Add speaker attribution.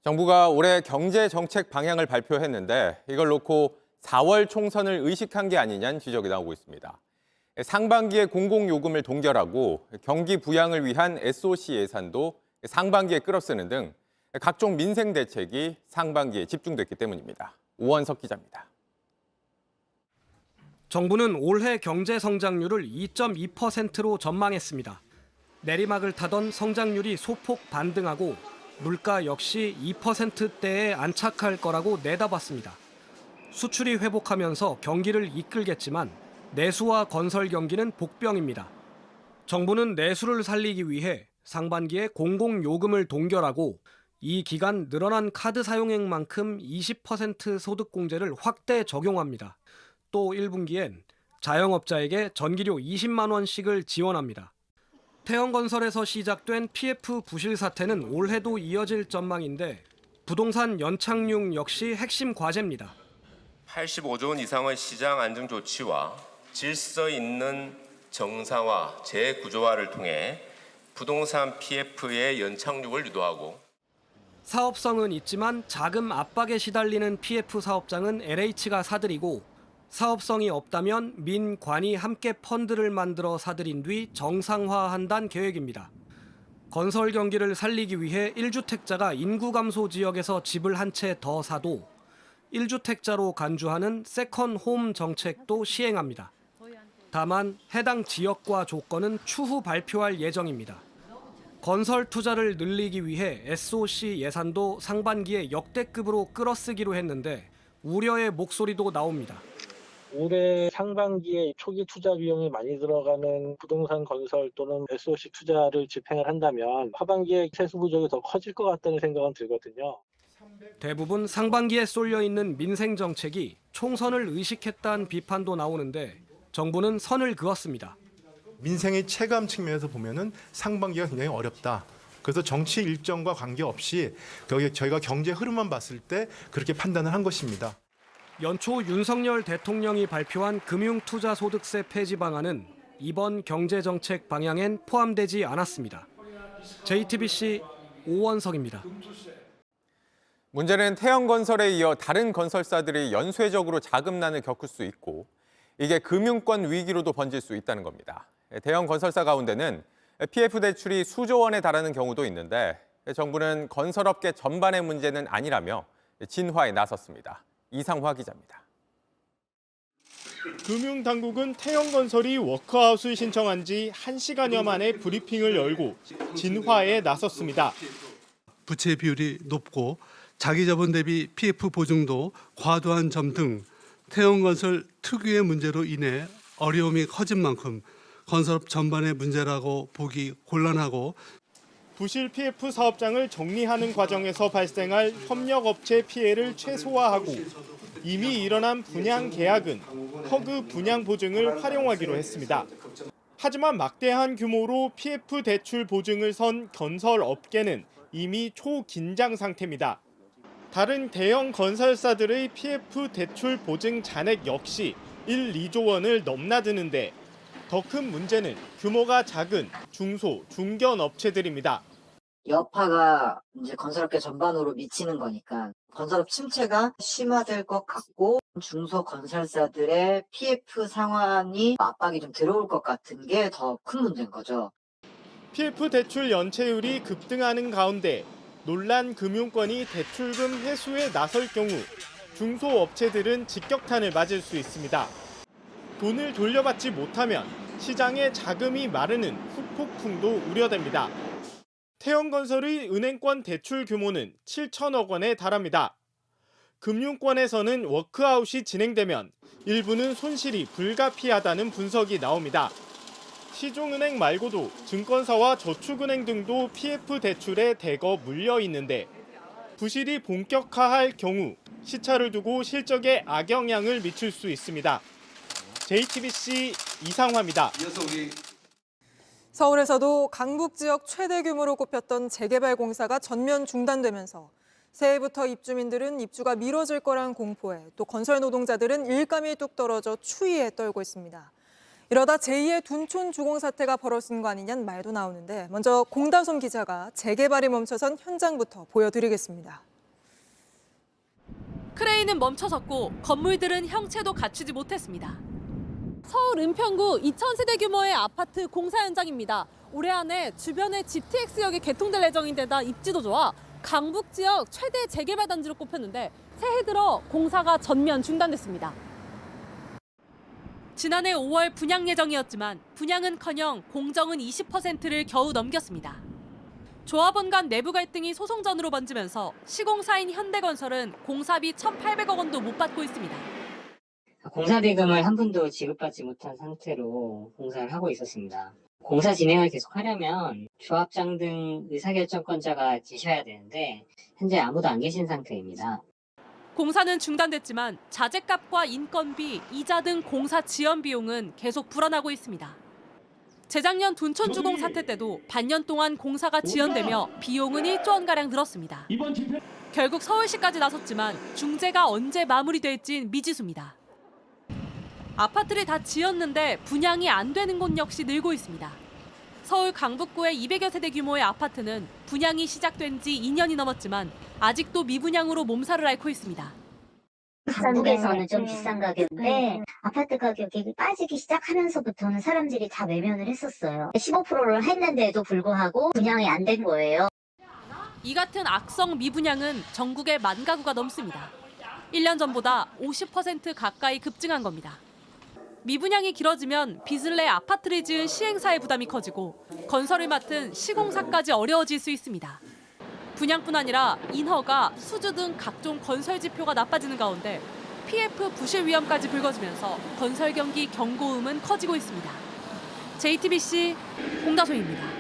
Speaker 1: 정부가 올해 경제 정책 방향을 발표했는데 이걸 놓고 4월 총선을 의식한 게 아니냐는 지적이 나오고 있습니다. 상반기에 공공요금을 동결하고 경기 부양을 위한 SOC 예산도 상반기에 끌어쓰는 등 각종 민생 대책이 상반기에 집중됐기 때문입니다. 오원석 기자입니다.
Speaker 2: 정부는 올해 경제 성장률을 2.2%로 전망했습니다. 내리막을 타던 성장률이 소폭 반등하고 물가 역시 2%대에 안착할 거라고 내다봤습니다. 수출이 회복하면서 경기를 이끌겠지만 내수와 건설 경기는 복병입니다. 정부는 내수를 살리기 위해 상반기에 공공요금을 동결하고 이 기간 늘어난 카드 사용액만큼 20% 소득공제를 확대 적용합니다. 또 1분기엔 자영업자에게 전기료 20만 원씩을 지원합니다. 태영건설에서 시작된 PF 부실 사태는 올해도 이어질 전망인데 부동산 연착륙 역시 핵심 과제입니다.
Speaker 3: 85조 원 이상의 시장 안정 조치와 질서 있는 정상화, 재구조화를 통해 부동산 PF의 연착륙을 유도하고
Speaker 2: 사업성은 있지만 자금 압박에 시달리는 PF 사업장은 LH가 사들이고 사업성이 없다면 민, 관이 함께 펀드를 만들어 사들인 뒤 정상화한다는 계획입니다. 건설 경기를 살리기 위해 1주택자가 인구 감소 지역에서 집을 한 채 더 사도 1주택자로 간주하는 세컨 홈 정책도 시행합니다. 다만 해당 지역과 조건은 추후 발표할 예정입니다. 건설 투자를 늘리기 위해 SOC 예산도 상반기에 역대급으로 끌어쓰기로 했는데 우려의 목소리도 나옵니다.
Speaker 4: 올해 상반기에 초기 투자 비용이 많이 들어가는 부동산 건설 또는 SOC 투자를 집행을 한다면 하반기에 세수 부족이 더 커질 것 같다는 생각은 들거든요.
Speaker 2: 대부분 상반기에 쏠려 있는 민생 정책이 총선을 의식했다는 비판도 나오는데 정부는 선을 그었습니다.
Speaker 5: 민생의 체감 측면에서 보면은 상반기가 굉장히 어렵다. 그래서 정치 일정과 관계없이 저희가 경제 흐름만 봤을 때 그렇게 판단을 한 것입니다.
Speaker 2: 연초 윤석열 대통령이 발표한 금융투자소득세 폐지 방안은 이번 경제정책 방향엔 포함되지 않았습니다. JTBC 오원석입니다.
Speaker 1: 문제는 태영건설에 이어 다른 건설사들이 연쇄적으로 자금난을 겪을 수 있고 이게 금융권 위기로도 번질 수 있다는 겁니다. 대형 건설사 가운데는 PF 대출이 수조 원에 달하는 경우도 있는데 정부는 건설업계 전반의 문제는 아니라며 진화에 나섰습니다. 이상화 기자입니다.
Speaker 6: 금융당국은 태영건설이 워크아웃을 신청한 지 1시간여 만에 브리핑을 열고 진화에 나섰습니다.
Speaker 7: 부채 비율이 높고 자기자본 대비 PF 보증도 과도한 점 등 태영건설 특유의 문제로 인해 어려움이 커진 만큼 건설업 전반의 문제라고 보기 곤란하고
Speaker 6: 부실 PF 사업장을 정리하는 과정에서 발생할 협력업체 피해를 최소화하고 이미 일어난 분양 계약은 허그 분양 보증을 활용하기로 했습니다. 하지만 막대한 규모로 PF 대출 보증을 선 건설업계는 이미 초긴장 상태입니다. 다른 대형 건설사들의 PF 대출 보증 잔액 역시 1, 2조 원을 넘나드는데 더 큰 문제는 규모가 작은 중소, 중견 업체들입니다.
Speaker 8: 여파가 이제 건설업계 전반으로 미치는 거니까 건설업 침체가 심화될 것 같고 중소 건설사들의 PF 상환이 압박이 좀 들어올 것 같은 게 더 큰 문제인 거죠.
Speaker 6: PF 대출 연체율이 급등하는 가운데 논란 금융권이 대출금 회수에 나설 경우 중소업체들은 직격탄을 맞을 수 있습니다. 돈을 돌려받지 못하면 시장에 자금이 마르는 후폭풍도 우려됩니다. 태영건설의 은행권 대출 규모는 7천억 원에 달합니다. 금융권에서는 워크아웃이 진행되면 일부는 손실이 불가피하다는 분석이 나옵니다. 시중은행 말고도 증권사와 저축은행 등도 PF 대출에 대거 물려 있는데 부실이 본격화할 경우 시차를 두고 실적에 악영향을 미칠 수 있습니다. JTBC 이상화입니다.
Speaker 9: 서울에서도 강북 지역 최대 규모로 꼽혔던 재개발 공사가 전면 중단되면서 새해부터 입주민들은 입주가 미뤄질 거란 공포에 또 건설 노동자들은 일감이 뚝 떨어져 추위에 떨고 있습니다. 이러다 제2의 둔촌 주공 사태가 벌어진 거 아니냐는 말도 나오는데 먼저 공다솜 기자가 재개발이 멈춰선 현장부터 보여드리겠습니다.
Speaker 10: 크레인은 멈춰섰고 건물들은 형체도 갖추지 못했습니다. 서울 은평구 2,000세대 규모의 아파트 공사 현장입니다. 올해 안에 주변의 GTX역이 개통될 예정인데다 입지도 좋아 강북 지역 최대 재개발 단지로 꼽혔는데 새해 들어 공사가 전면 중단됐습니다. 지난해 5월 분양 예정이었지만 분양은커녕 공정은 20%를 겨우 넘겼습니다. 조합원 간 내부 갈등이 소송전으로 번지면서 시공사인 현대건설은 공사비 1,800억 원도 못 받고 있습니다.
Speaker 8: 공사 대금을 한 푼도 지급받지 못한 상태로 공사를 하고 있었습니다. 공사 진행을 계속하려면 조합장 등 의사결정권자가 계셔야 되는데 현재 아무도 안 계신 상태입니다.
Speaker 10: 공사는 중단됐지만 자재값과 인건비, 이자 등 공사 지연 비용은 계속 불어나고 있습니다. 재작년 둔촌주공 사태 때도 반년 동안 공사가 지연되며 비용은 1조 원가량 늘었습니다. 결국 서울시까지 나섰지만 중재가 언제 마무리될진 미지수입니다. 아파트를 다 지었는데 분양이 안 되는 곳 역시 늘고 있습니다. 서울 강북구의 200여 세대 규모의 아파트는 분양이 시작된 지 2년이 넘었지만 아직도 미분양으로 몸살을 앓고 있습니다.
Speaker 11: 강북에서는 좀 비싼 가격인데 아파트 가격이 빠지기 시작하면서부터는 사람들이 다 매면을 했었어요. 15%를 했는데도 불구하고 분양이 안 된 거예요.
Speaker 10: 이 같은 악성 미분양은 전국에 10,000 가구가 넘습니다. 1년 전보다 50% 가까이 급증한 겁니다. 미분양이 길어지면 빚을 내 아파트를 지은 시행사의 부담이 커지고 건설을 맡은 시공사까지 어려워질 수 있습니다. 분양뿐 아니라 인허가, 수주 등 각종 건설 지표가 나빠지는 가운데 PF 부실 위험까지 불거지면서 건설 경기 경고음은 커지고 있습니다. JTBC 홍다솜입니다.